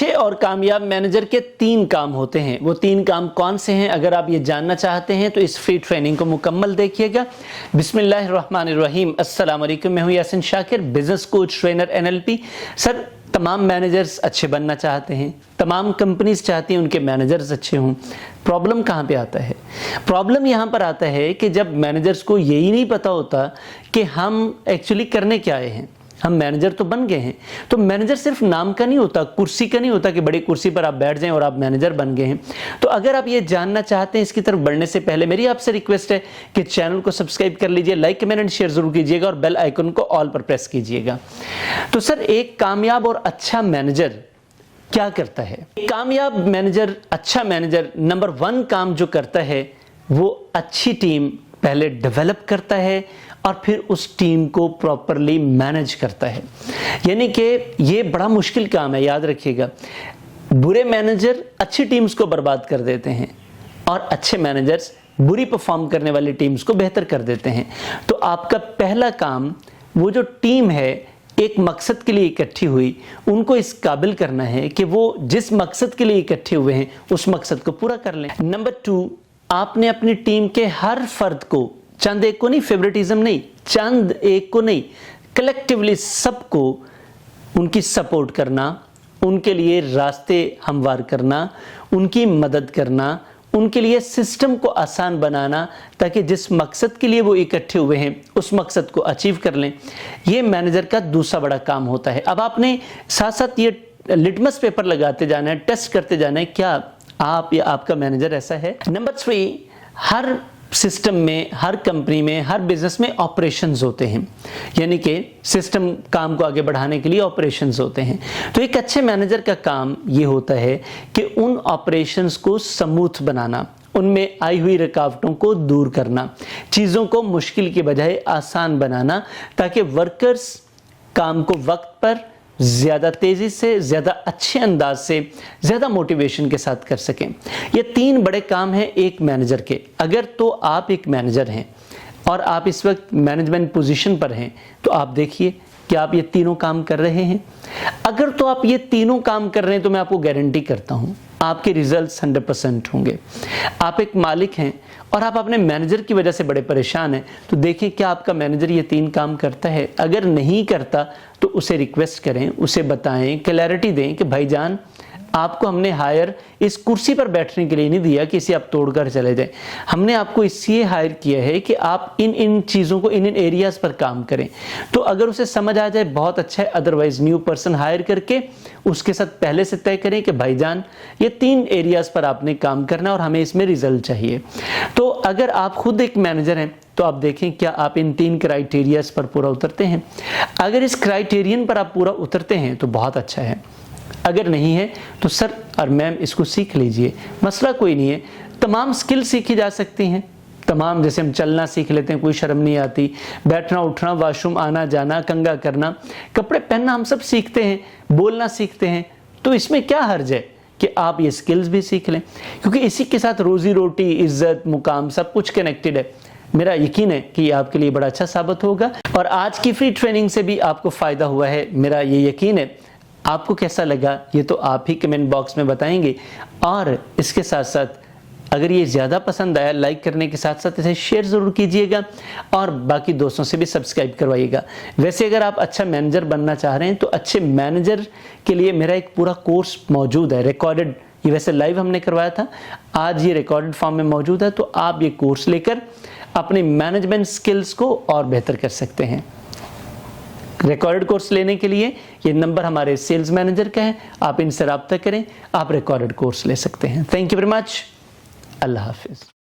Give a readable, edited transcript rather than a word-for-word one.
अच्छे और कामयाब मैनेजर के 3 काम होते हैं। वो 3 काम कौन से हैं, अगर आप ये जानना चाहते हैं तो इस फ्री ट्रेनिंग को मुकम्मल देखिएगा। बिस्मिल्लाहिर्रहमानिर्रहीम। अस्सलाम वालेकुम। मैं हूं Yasin Shakir, business coach, trainer, NLP। Sir, तमाम मैनेजर्स अच्छे बनना चाहते हैं, तमाम कंपनीज चाहती हैं उनके मैनेजर्स अच्छे हों। प्रॉब्लम कहाँ पे आता है? प्रॉब्लम यहाँ पर आता है कि जब मैनेजर्स को यही नहीं पता होता कि हम एक्चुअली करने क्या आए हैं। हम मैनेजर तो बन गए हैं, तो मैनेजर सिर्फ नाम का नहीं होता, कुर्सी का नहीं होता कि बड़ी कुर्सी पर आप बैठ जाएं और आप मैनेजर बन गए हैं। तो अगर आप ये जानना चाहते हैं, इसकी तरफ बढ़ने से पहले मेरी आपसे रिक्वेस्ट है कि चैनल को सब्सक्राइब कर लीजिए, लाइक, कमेंट एंड शेयर जरूर कीजिएगा और बेल आइकन को ऑल पर प्रेस कीजिएगा। तो सर, एक कामयाब और अच्छा मैनेजर क्या करता है? कामयाब मैनेजर, अच्छा मैनेजर नंबर 1 काम जो करता है वो अच्छी टीम पहले डेवलप करता है और फिर उस टीम को प्रॉपरली मैनेज करता है। यानी कि ये बड़ा मुश्किल काम है, याद रखिएगा। बुरे मैनेजर अच्छी टीम्स को बर्बाद कर देते हैं और अच्छे मैनेजर्स बुरी परफॉर्म करने वाली टीम्स को बेहतर कर देते हैं। तो आपका पहला काम, वो जो टीम है एक मकसद के लिए इकट्ठी हुई, उनको इस काबिल करना है कि वो जिस मकसद के लिए इकट्ठे हुए हैं उस मकसद को पूरा कर लें। नंबर 2, आपने अपनी टीम के हर फर्द को, चंद एक को नहीं, फेवरेटिज्म नहीं, चंद एक को नहीं, कलेक्टिवली सबको उनकी सपोर्ट करना, उनके लिए रास्ते हमवार करना, उनकी मदद करना, उनके लिए सिस्टम को आसान बनाना ताकि जिस मकसद के लिए वो इकट्ठे हुए हैं उस मकसद को अचीव कर लें। ये मैनेजर का दूसरा बड़ा काम होता है। अब आपने साथ साथ ये लिटमस पेपर लगाते जाना है, टेस्ट करते जाना है, क्या आप या आपका मैनेजर ऐसा है। नंबर 3, हर सिस्टम में, हर कंपनी में, हर बिजनेस में ऑपरेशंस होते हैं, यानी कि सिस्टम काम को आगे बढ़ाने के लिए ऑपरेशंस होते हैं। तो एक अच्छे मैनेजर का काम ये होता है कि उन ऑपरेशंस को स्मूथ बनाना, उनमें आई हुई रुकावटों को दूर करना, चीज़ों को मुश्किल के बजाय आसान बनाना ताकि वर्कर्स काम को वक्त पर, ज़्यादा तेज़ी से, ज़्यादा अच्छे अंदाज से, ज़्यादा मोटिवेशन के साथ कर सकें। ये 3 बड़े काम हैं एक मैनेजर के। अगर तो आप एक मैनेजर हैं और आप इस वक्त मैनेजमेंट पोजीशन पर हैं तो आप देखिए कि आप ये तीनों काम कर रहे हैं। अगर तो आप ये तीनों काम कर रहे हैं तो मैं आपको गारंटी करता हूँ आपके रिजल्ट्स 100% होंगे। आप एक मालिक हैं और आप अपने मैनेजर की वजह से बड़े परेशान हैं, तो देखिए क्या आपका मैनेजर ये 3 काम करता है। अगर नहीं करता तो उसे रिक्वेस्ट करें, उसे बताएं, क्लैरिटी दें कि भाईजान, आपको हमने हायर इस कुर्सी पर बैठने के लिए नहीं दिया कि इसे आप तोड़कर चले जाएं। हमने आपको इसलिए हायर किया है कि आप इन चीज़ों को, इन एरियाज़ पर काम करें। तो अगर उसे समझ आ जाए बहुत अच्छा है, अदरवाइज न्यू पर्सन हायर करके उसके साथ पहले से तय करें कि भाईजान ये 3 एरियाज़ पर आपने काम करना और हमें इसमें रिजल्ट चाहिए। तो अगर आप खुद एक मैनेजर हैं तो आप देखें क्या आप इन 3 क्राइटेरियाज पर पूरा उतरते हैं। अगर इस क्राइटेरियन पर आप पूरा उतरते हैं तो बहुत अच्छा है, अगर नहीं है तो सर और मैम इसको सीख लीजिए, मसला कोई नहीं है। तमाम स्किल सीखी जा सकती हैं, तमाम, जैसे हम चलना सीख लेते हैं, कोई शर्म नहीं आती, बैठना उठना, वॉशरूम आना जाना, कंघा करना, कपड़े पहनना हम सब सीखते हैं, बोलना सीखते हैं। तो इसमें क्या हर्ज है कि आप ये स्किल्स भी सीख लें, क्योंकि इसी के साथ रोजी रोटी, इज्जत, मुकाम सब कुछ कनेक्टेड है। मेरा यकीन है कि ये आपके लिए बड़ा अच्छा साबित होगा और आज की फ्री ट्रेनिंग से भी आपको फ़ायदा हुआ है, मेरा ये यकीन है। आपको कैसा लगा ये तो आप ही कमेंट बॉक्स में बताएंगे और इसके साथ साथ अगर ये ज़्यादा पसंद आया, लाइक करने के साथ साथ इसे शेयर ज़रूर कीजिएगा और बाकी दोस्तों से भी सब्सक्राइब करवाइएगा। वैसे अगर आप अच्छा मैनेजर बनना चाह रहे हैं तो अच्छे मैनेजर के लिए मेरा एक पूरा कोर्स मौजूद है, रिकॉर्डेड। ये वैसे लाइव हमने करवाया था, आज ये रिकॉर्डेड फॉर्म में मौजूद है। तो आप ये कोर्स लेकर अपने मैनेजमेंट स्किल्स को और बेहतर कर सकते हैं। रिकॉर्डेड कोर्स लेने के लिए ये नंबर हमारे सेल्स मैनेजर का है, आप इनसे रब्ता करें, आप रिकॉर्डेड कोर्स ले सकते हैं। Thank you very much. अल्लाह हाफिज़।